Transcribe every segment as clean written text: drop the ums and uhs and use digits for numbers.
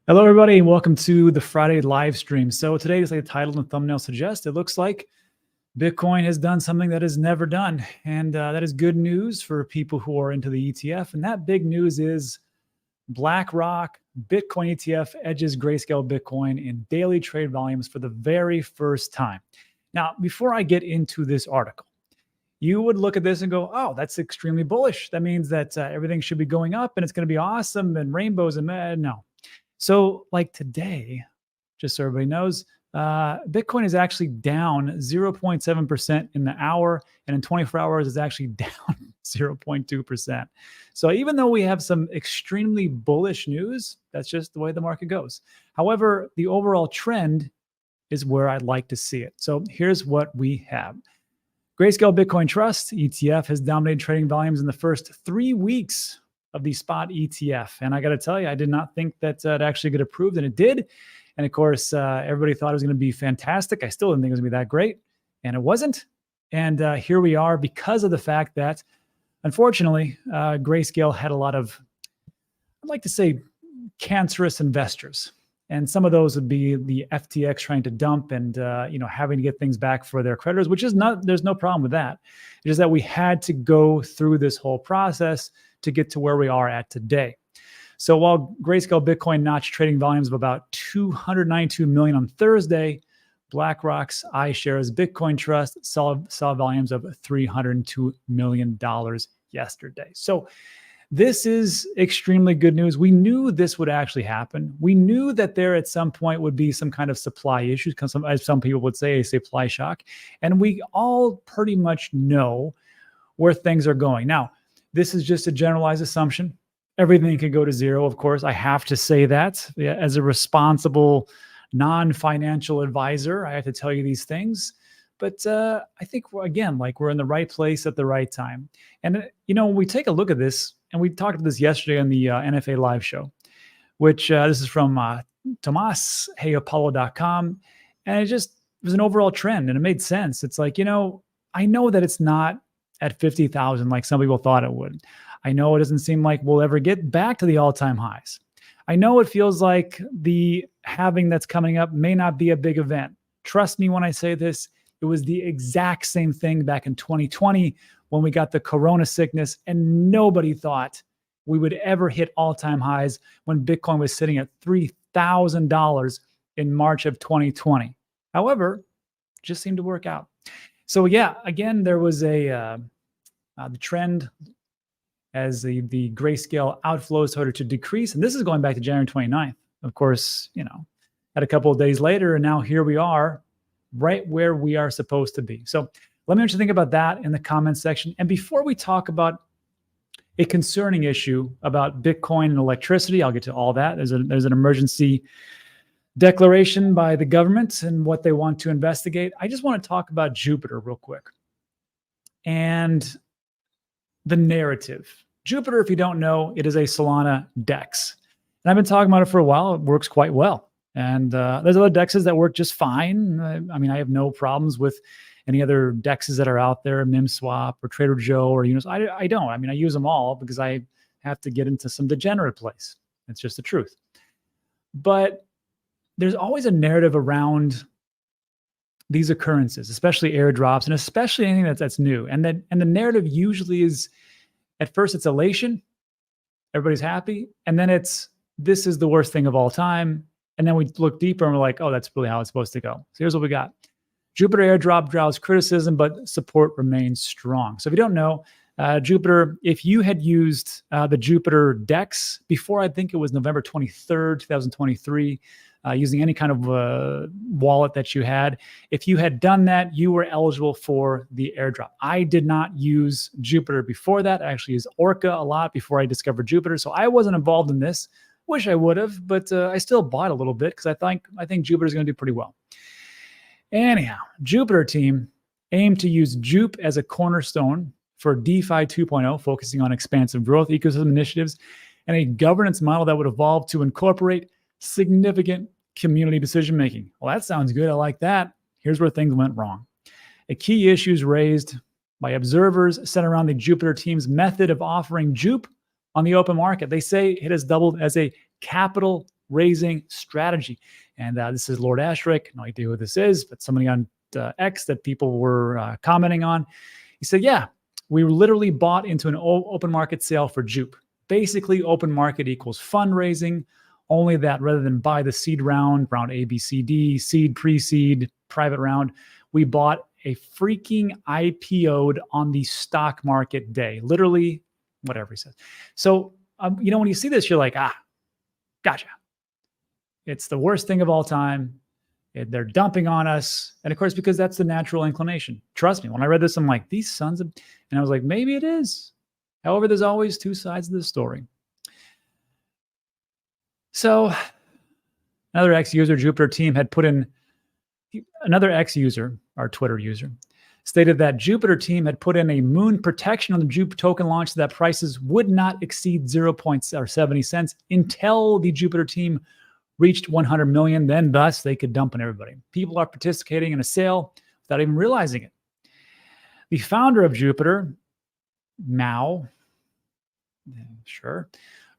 Hello, everybody, and welcome to the Friday live stream. So today, as the title and thumbnail suggest, it looks like Bitcoin has done something that is never done. And that is good news for people who are into the ETF. And that big news is BlackRock Bitcoin ETF edges Grayscale Bitcoin in daily trade volumes for the very first time. Now, before I get into this article, you would look at this and go, oh, that's extremely bullish. That means that everything should be going up and it's going to be awesome and rainbows and no. So like today, just so everybody knows, Bitcoin is actually down 0.7% in the hour, and in 24 hours is actually down 0.2%. So even though we have some extremely bullish news, that's just the way the market goes. However, the overall trend is where I'd like to see it. So here's what we have. Grayscale Bitcoin Trust ETF has dominated trading volumes in the first 3 weeks of the spot ETF. And I got to tell you, I did not think that it actually get approved, and it did. And of course, everybody thought it was going to be fantastic. I still didn't think it was going to be that great, and it wasn't. And here we are because of the fact that, unfortunately, Grayscale had a lot of, I'd like to say, cancerous investors. And some of those would be the FTX trying to dump and having to get things back for their creditors, which is not, there's no problem with that. It is that we had to go through this whole process to get to where we are at today. So while Grayscale Bitcoin notched trading volumes of about 292 million on Thursday, BlackRock's iShares Bitcoin Trust saw volumes of $302 million yesterday. So this is extremely good news. We knew this would actually happen. We knew that there at some point would be some kind of supply issues, as some people would say, a supply shock. And we all pretty much know where things are going. Now, this is just a generalized assumption. Everything could go to zero, of course. I have to say that. As a responsible, non-financial advisor, I have to tell you these things. But I think, again, we're in the right place at the right time. And, when we take a look at this, and we talked about this yesterday on the NFA live show, which this is from TomasHeyApollo.com. And it was an overall trend, and it made sense. It's like, I know that it's not at 50,000 like some people thought it would. I know it doesn't seem like we'll ever get back to the all-time highs. I know it feels like the halving that's coming up may not be a big event. Trust me when I say this, it was the exact same thing back in 2020 when we got the corona sickness, and nobody thought we would ever hit all-time highs when Bitcoin was sitting at $3,000 in March of 2020. However, it just seemed to work out. So yeah, again, there was the trend as the Grayscale outflows started to decrease. And this is going back to January 29th. Of course, at a couple of days later, and now here we are right where we are supposed to be. So let me know what you think about that in the comments section. And before we talk about a concerning issue about Bitcoin and electricity, I'll get to all that. There's an emergency declaration by the government and what they want to investigate. I just want to talk about Jupiter real quick and the narrative. Jupiter, if you don't know, it is a Solana DEX. And I've been talking about it for a while. It works quite well. And there's other DEXs that work just fine. I have no problems with any other DEXs that are out there, MimSwap or Trader Joe or Uniswap. I don't. I use them all because I have to get into some degenerate place. It's just the truth. But there's always a narrative around these occurrences, especially airdrops and especially anything that's new. And the narrative usually is, at first it's elation, everybody's happy, and then this is the worst thing of all time. And then we look deeper and we're like, oh, that's really how it's supposed to go. So here's what we got. Jupiter airdrop draws criticism, but support remains strong. So if you don't know, Jupiter, if you had used the Jupiter DEX before, I think it was November 23rd, 2023, using any kind of wallet that you had, if you had done that, you were eligible for the airdrop. I did not use Jupiter before that. I actually used Orca a lot before I discovered Jupiter. So I wasn't involved in this. Wish I would have, but I still bought a little bit because I think Jupiter's going to do pretty well. Anyhow, Jupiter team aim to use Jupe as a cornerstone for DeFi 2.0, focusing on expansive growth ecosystem initiatives and a governance model that would evolve to incorporate significant community decision-making. Well, that sounds good. I like that. Here's where things went wrong. A key issues raised by observers centered around the Jupiter team's method of offering Jupe on the open market. They say it has doubled as a capital raising strategy. And this is Lord Asterisk. No idea who this is, but somebody on X that people were commenting on. He said, yeah, we literally bought into an open market sale for Jupe. Basically, open market equals fundraising, only that rather than buy the seed round A, B, C, D, seed, pre-seed, private round, we bought a freaking IPO'd on the stock market day. Literally, whatever he says. So, when you see this, you're like, gotcha. It's the worst thing of all time. They're dumping on us. And of course, because that's the natural inclination. Trust me, when I read this, I'm like, these sons of, and I was like, maybe it is. However, there's always two sides of the story. So another ex-user, Jupiter team had put in, another ex-user, our Twitter user, stated that Jupiter team had put in a moon protection on the Jupe token launch so that prices would not exceed 0.70 cents until the Jupiter team reached 100 million, then thus they could dump on everybody. People are participating in a sale without even realizing it. The founder of Jupiter, Mao,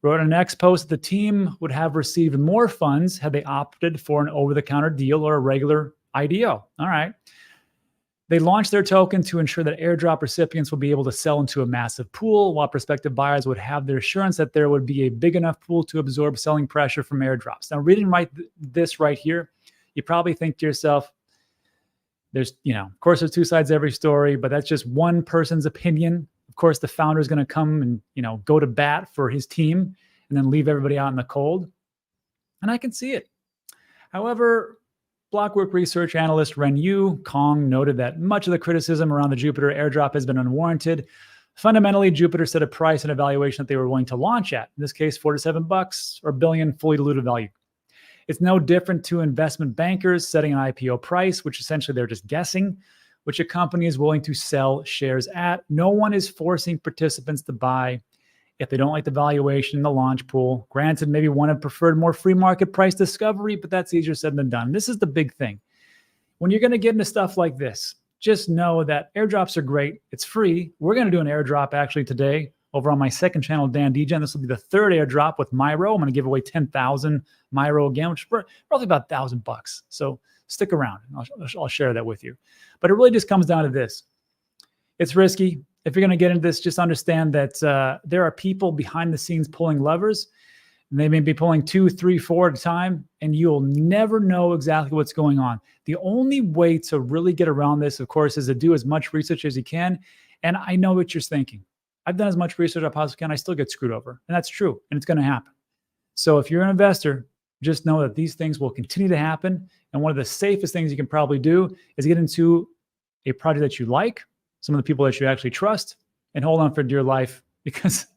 wrote in an X post that the team would have received more funds had they opted for an over-the-counter deal or a regular IDO. All right. They launched their token to ensure that airdrop recipients would be able to sell into a massive pool, while prospective buyers would have their assurance that there would be a big enough pool to absorb selling pressure from airdrops. Now, reading this right here, you probably think to yourself, there's, of course, there's two sides to every story, but that's just one person's opinion. Of course, the founder is going to come and, go to bat for his team and then leave everybody out in the cold. And I can see it. However, Blockwork research analyst Renyu Kong noted that much of the criticism around the Jupiter airdrop has been unwarranted. Fundamentally, Jupiter set a price and evaluation that they were willing to launch at. In this case, $47 or billion fully diluted value. It's no different to investment bankers setting an IPO price, which essentially they're just guessing, which a company is willing to sell shares at. No one is forcing participants to buy if they don't like the valuation in the launch pool. Granted, maybe one had preferred more free market price discovery, but that's easier said than done. This is the big thing. When you're going to get into stuff like this, just know that airdrops are great. It's free. We're going to do an airdrop actually today over on my second channel, Dan DGen. This will be the third airdrop with Myro. I'm going to give away 10,000 Myro again, which is roughly about $1,000. So stick around. I'll share that with you. But it really just comes down to this. It's risky. If you're going to get into this, just understand that there are people behind the scenes pulling levers. And they may be pulling 2, 3, 4 at a time, and you'll never know exactly what's going on. The only way to really get around this, of course, is to do as much research as you can. And I know what you're thinking. I've done as much research as I possibly can. I still get screwed over. And that's true. And it's going to happen. So if you're an investor, just know that these things will continue to happen. And one of the safest things you can probably do is get into a project that you like, some of the people that you actually trust, and hold on for dear life, because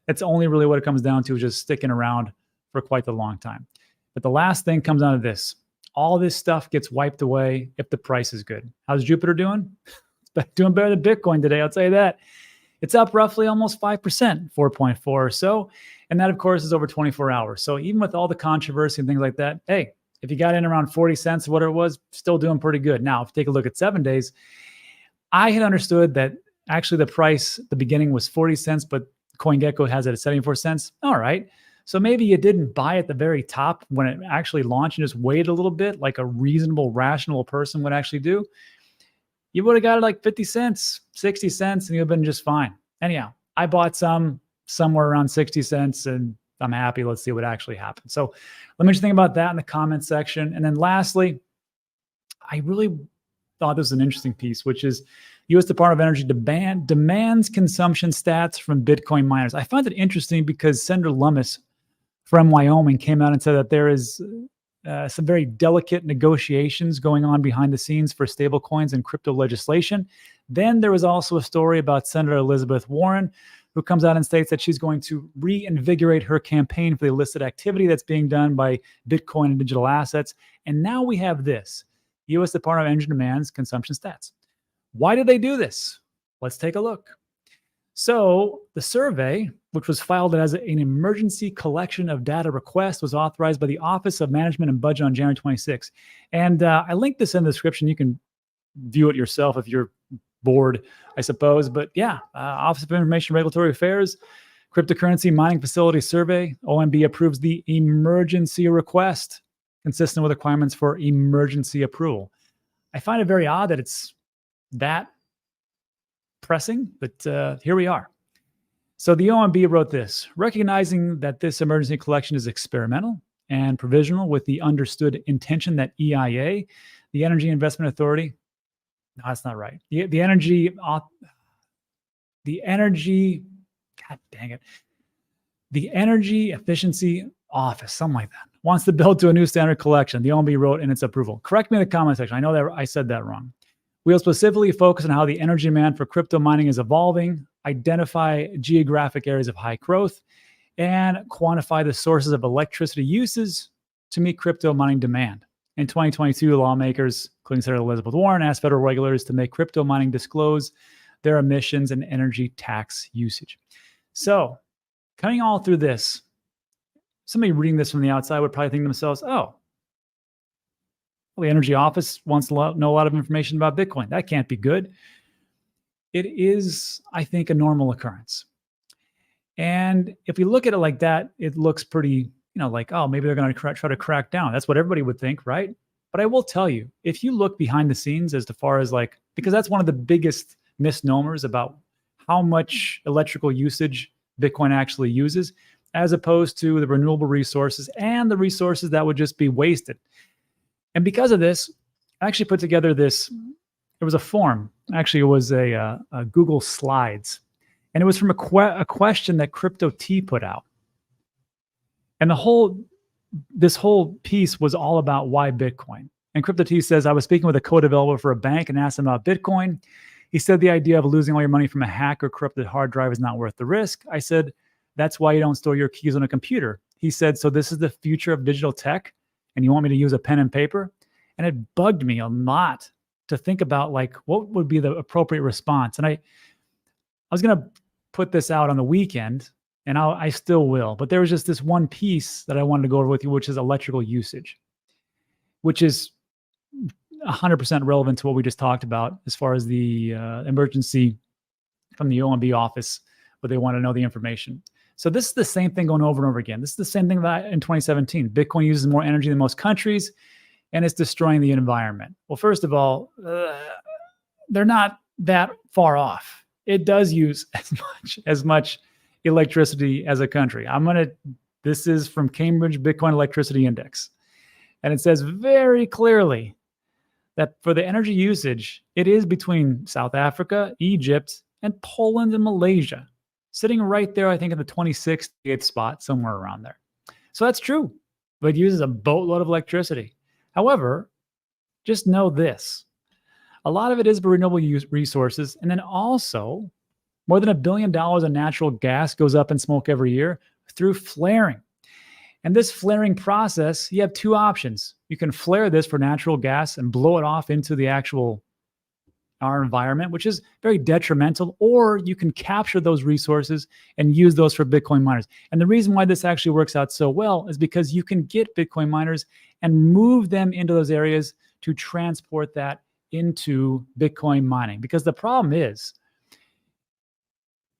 that's only really what it comes down to, is just sticking around for quite the long time. But the last thing comes down to this. All this stuff gets wiped away if the price is good. How's Jupiter doing? It's doing better than Bitcoin today, I'll tell you that. It's up roughly almost 5%, 4.4 or so. And that, of course, is over 24 hours. So even with all the controversy and things like that, hey, if you got in around 40 cents, whatever it was, still doing pretty good. Now, if you take a look at 7 days, I had understood that actually the price at the beginning was 40 cents, but CoinGecko has it at 74 cents. All right. So maybe you didn't buy at the very top when it actually launched and just waited a little bit, like a reasonable, rational person would actually do. You would have got it like 50 cents, 60 cents, and you'd have been just fine. Anyhow, I bought somewhere around 60 cents, and I'm happy. Let's see what actually happens. So let me just think about that in the comment section. And then lastly, I really thought this was an interesting piece, which is U.S. Department of Energy demands consumption stats from Bitcoin miners. I find it interesting because Senator Lummis from Wyoming came out and said that there is some very delicate negotiations going on behind the scenes for stablecoins and crypto legislation. Then there was also a story about Senator Elizabeth Warren, who comes out and states that she's going to reinvigorate her campaign for the illicit activity that's being done by Bitcoin and digital assets. And now we have this. U.S. Department of Energy demands consumption stats. Why did they do this? Let's take a look. So the survey, which was filed as an emergency collection of data request, was authorized by the Office of Management and Budget on January 26. And I linked this in the description. You can view it yourself if you're bored, I suppose. But yeah, Office of Information and Regulatory Affairs Cryptocurrency Mining Facility Survey, OMB approves the emergency request, consistent with requirements for emergency approval. I find it very odd that it's that pressing, but here we are. So the OMB wrote this, recognizing that this emergency collection is experimental and provisional with the understood intention that EIA, the Energy Investment Authority, no, that's not right. The energy, God dang it. The Energy Efficiency Office, something like that, wants to build to a new standard collection, the OMB wrote in its approval. Correct me in the comment section. I know that I said that wrong. We'll specifically focus on how the energy demand for crypto mining is evolving, identify geographic areas of high growth, and quantify the sources of electricity uses to meet crypto mining demand. In 2022, lawmakers, including Senator Elizabeth Warren, asked federal regulators to make crypto mining disclose their emissions and energy tax usage. So, coming all through this, somebody reading this from the outside would probably think to themselves, oh, well, the Energy Office wants to know a lot of information about Bitcoin. That can't be good. It is, I think, a normal occurrence. And if we look at it like that, it looks pretty, like, oh, maybe they're going to try to crack down. That's what everybody would think, right? But I will tell you, if you look behind the scenes as far as because that's one of the biggest misnomers about how much electrical usage Bitcoin actually uses, as opposed to the renewable resources and the resources that would just be wasted. And because of this, I actually put together this. It was a form. Actually, it was a Google Slides. And it was from a question that Crypto T put out. And this whole piece was all about why Bitcoin. And Crypto T says, I was speaking with a co-developer for a bank and asked him about Bitcoin. He said the idea of losing all your money from a hack or corrupted hard drive is not worth the risk. I said, that's why you don't store your keys on a computer. He said, so this is the future of digital tech and you want me to use a pen and paper? And it bugged me a lot to think about what would be the appropriate response. And I was going to put this out on the weekend, and I still will. But there was just this one piece that I wanted to go over with you, which is electrical usage, which is 100% relevant to what we just talked about as far as the emergency from the OMB office, where they want to know the information. So this is the same thing going over and over again. This is the same thing that in 2017. Bitcoin uses more energy than most countries, and it's destroying the environment. Well, first of all, they're not that far off. It does use as much electricity as a country. This is from Cambridge Bitcoin Electricity Index. And it says very clearly that for the energy usage, it is between South Africa, Egypt, and Poland and Malaysia, sitting right there, I think, in the 26th, 28th spot, somewhere around there. So that's true, but it uses a boatload of electricity. However, just know this. A lot of it is for renewable resources, and then also more than $1 billion of natural gas goes up in smoke every year through flaring. And this flaring process, you have two options. You can flare this for natural gas and blow it off into our environment, which is very detrimental, or you can capture those resources and use those for Bitcoin miners. And the reason why this actually works out so well is because you can get Bitcoin miners and move them into those areas to transport that into Bitcoin mining. Because the problem is,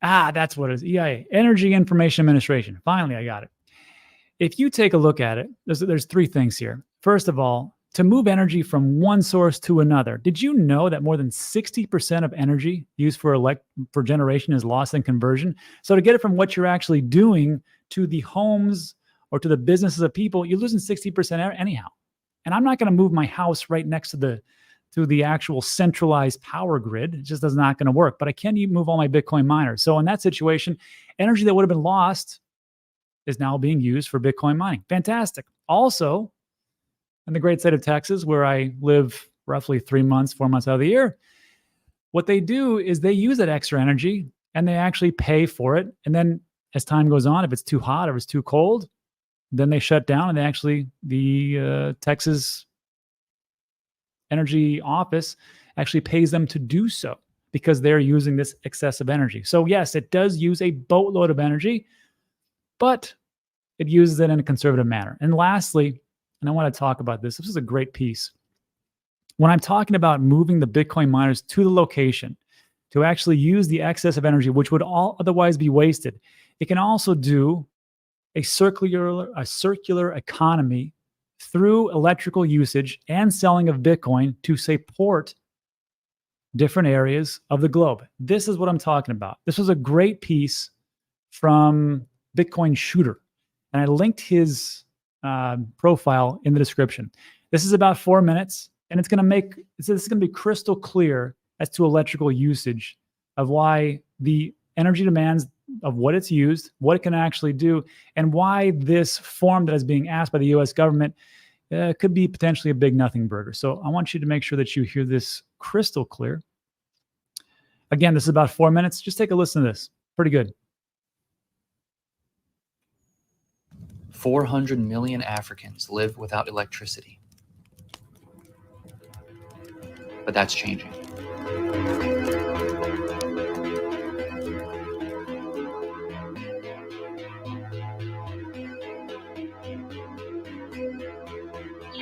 that's what it is, EIA, Energy Information Administration. Finally, I got it. If you take a look at it, there's three things here. First of all, to move energy from one source to another, did you know that more than 60% of energy used for generation is lost in conversion? So to get it from what you're actually doing to the homes or to the businesses of people, you're losing 60% anyhow. And I'm not going to move my house right next to the actual centralized power grid. It just is not going to work. But I can move all my Bitcoin miners. So in that situation, energy that would have been lost is now being used for Bitcoin mining. Fantastic. Also, in the great state of Texas, where I live roughly 4 months out of the year, what they do is they use that extra energy and they actually pay for it. And then as time goes on, if it's too hot or it's too cold, then they shut down, and the Texas Energy Office actually pays them to do so because they're using this excessive energy. So yes, it does use a boatload of energy, but it uses it in a conservative manner. And lastly, and I want to talk about this. This is a great piece. When I'm talking about moving the Bitcoin miners to the location to actually use the excess of energy, which would all otherwise be wasted, It can also do a circular economy through electrical usage and selling of Bitcoin to support different areas of the globe. This is what I'm talking about. This was a great piece from Bitcoin Shooter, and I linked his profile in the description. This is about 4 minutes, and this is going to be crystal clear as to electrical usage of why the energy demands of what it's used, what it can actually do, and why this form that is being asked by the US government could be potentially a big nothing burger. So I want you to make sure that you hear this crystal clear. Again, this is about 4 minutes. Just take a listen to this. Pretty good. 400 million Africans live without electricity. But that's changing.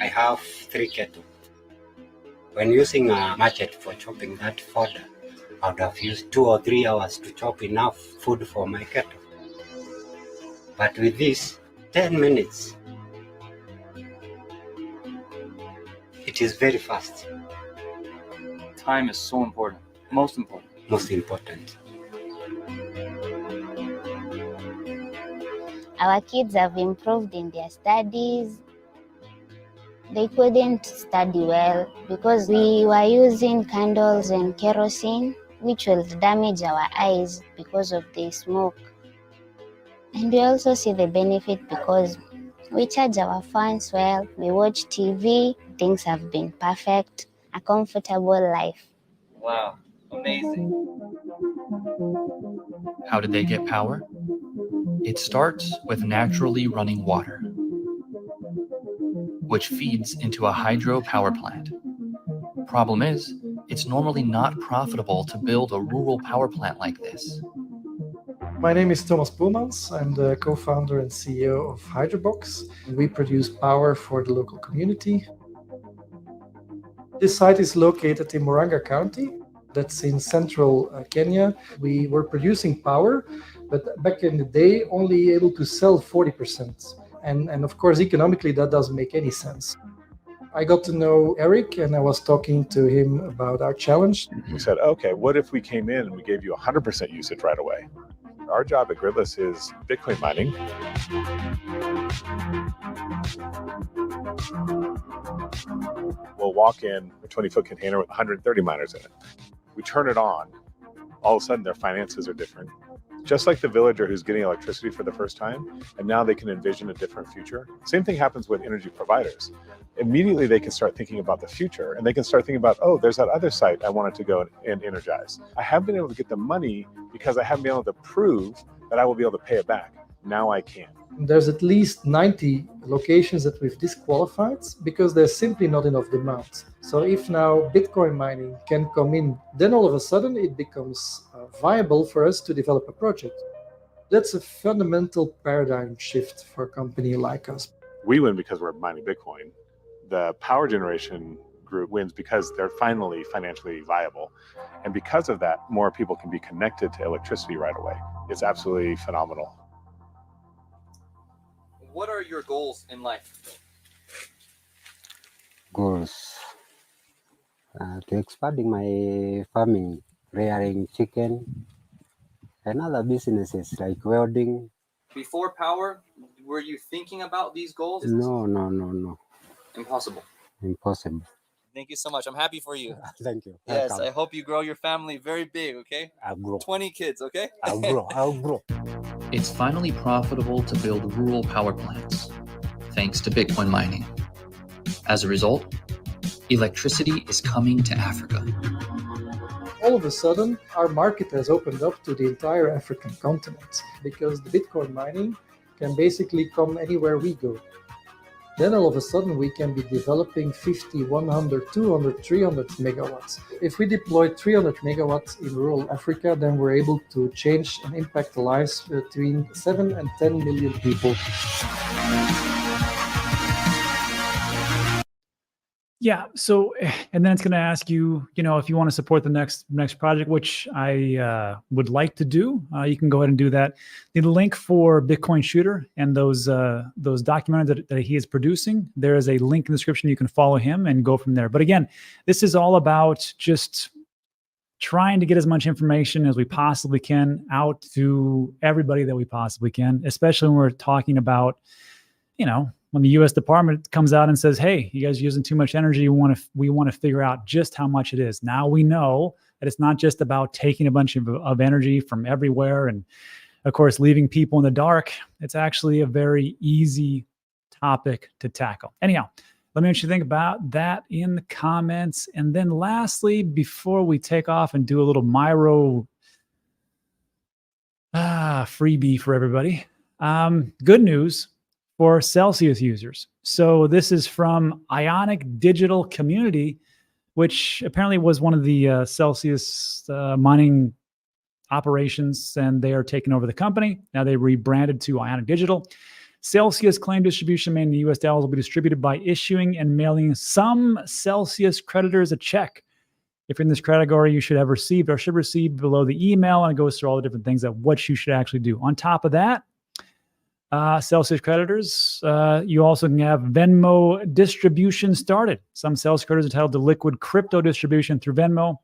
I have 3 kettle. When using a machete for chopping that fodder, I would have used 2 or 3 hours to chop enough food for my kettle. But with this, 10 minutes. It is very fast. Time is so important. Most important. Most important. Our kids have improved in their studies. They couldn't study well because we were using candles and kerosene, which will damage our eyes because of the smoke. And we also see the benefit because we charge our phones well, we watch TV, things have been perfect, a comfortable life. Wow, amazing. How did they get power? It starts with naturally running water, which feeds into a hydropower plant. Problem is, it's normally not profitable to build a rural power plant like this. My name is Thomas Poelmans. I'm the co-founder and CEO of Hydrobox. We produce power for the local community. This site is located in Murang'a County. That's in central Kenya. We were producing power, but back in the day, only able to sell 40%. And of course, economically, that doesn't make any sense. I got to know Eric, and I was talking to him about our challenge. We said, okay, what if we came in and we gave you 100% usage right away? Our job at Gridless is Bitcoin mining. We'll walk in a 20-foot container with 130 miners in it. We turn it on. All of a sudden, their finances are different. Just like the villager who's getting electricity for the first time, and now they can envision a different future. Same thing happens with energy providers. Immediately, they can start thinking about the future, and they can start thinking about, oh, there's that other site I wanted to go and energize. I haven't been able to get the money because I haven't been able to prove that I will be able to pay it back. Now I can. There's at least 90 locations that we've disqualified because there's simply not enough demand. So if now Bitcoin mining can come in, then all of a sudden it becomes viable for us to develop a project. That's a fundamental paradigm shift for a company like us. We win because we're mining Bitcoin. The power generation group wins because they're finally financially viable. And because of that, more people can be connected to electricity right away. It's absolutely phenomenal. What are your goals in life? Goals. To expanding my farming, rearing chicken, and other businesses like welding. Before power, were you thinking about these goals? No. Impossible. Impossible. Thank you so much. I'm happy for you. Thank you. Yes, Welcome. I hope you grow your family very big, okay? I'll grow. 20 kids, okay? I'll grow. It's finally profitable to build rural power plants, thanks to Bitcoin mining. As a result, electricity is coming to Africa. All of a sudden, our market has opened up to the entire African continent because the Bitcoin mining can basically come anywhere we go. Then all of a sudden, we can be developing 50, 100, 200, 300 megawatts. If we deploy 300 megawatts in rural Africa, then we're able to change and impact the lives between 7 and 10 million people. Yeah. So, and then it's going to ask you, if you want to support the next project, which I would like to do, you can go ahead and do that. The link for Bitcoin Shooter and those documentaries that he is producing, there is a link in the description. You can follow him and go from there. But again, this is all about just trying to get as much information as we possibly can out to everybody that we possibly can, especially when we're talking about, when the U.S. Department comes out and says, "Hey, you guys are using too much energy. We want to figure out just how much it is." Now we know that it's not just about taking a bunch of energy from everywhere and, of course, leaving people in the dark. It's actually a very easy topic to tackle. Anyhow, let me know what you think about that in the comments. And then lastly, before we take off and do a little Miro freebie for everybody, good news for Celsius users. So this is from Ionic Digital Community, which apparently was one of the Celsius mining operations, and they are taking over the company. Now they rebranded to Ionic Digital. Celsius claim distribution made in the US dollars will be distributed by issuing and mailing some Celsius creditors a check. If you're in this category, you should have received or should receive below the email, and it goes through all the different things that what you should actually do. On top of that, Celsius creditors, you also can have Venmo distribution started. Some Celsius creditors entitled to liquid crypto distribution through Venmo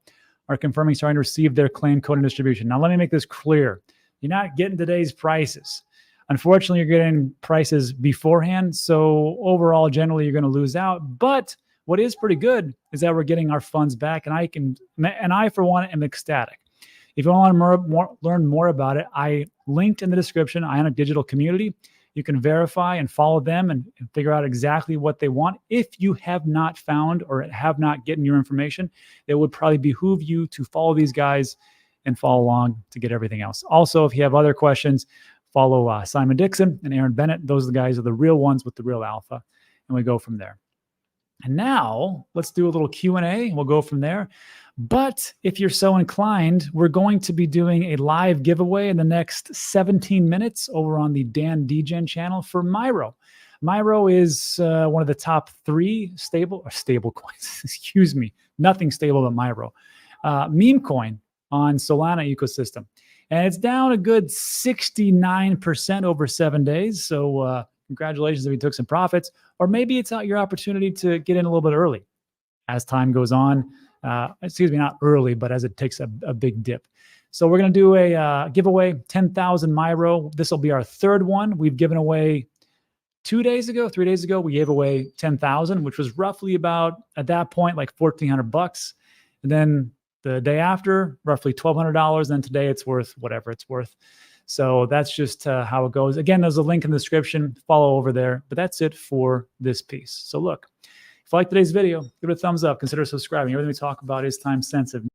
are confirming starting to receive their claim code and distribution. Now, let me make this clear. You're not getting today's prices. Unfortunately, you're getting prices beforehand. So overall, generally, you're going to lose out. But what is pretty good is that we're getting our funds back. And I, for one, am ecstatic. If you want to learn more about it, I linked in the description, Ionic Digital Community. You can verify and follow them and figure out exactly what they want. If you have not found or have not gotten your information, it would probably behoove you to follow these guys and follow along to get everything else. Also, if you have other questions, follow Simon Dixon and Aaron Bennett. Those are the guys, are the real ones with the real alpha, and we go from there. And now let's do a little Q&A. We'll go from there. But if you're so inclined, we're going to be doing a live giveaway in the next 17 minutes over on the Dan Degen channel for Miro. Miro is one of the top 3 stable coins. Excuse me, nothing stable but Miro. Meme coin on Solana ecosystem. And it's down a good 69% over 7 days. So congratulations if you took some profits. Or maybe it's your opportunity to get in a little bit early as time goes on. Not early, but as it takes a big dip. So we're going to do a giveaway, 10,000 Miro. This will be our 3rd one. We've given away 3 days ago, we gave away 10,000, which was roughly about, at that point, like $1,400. And then the day after, roughly $1,200. And today it's worth whatever it's worth. So that's just how it goes. Again, there's a link in the description. Follow over there. But that's it for this piece. So look, if you like today's video, give it a thumbs up. Consider subscribing. Everything we talk about is time sensitive.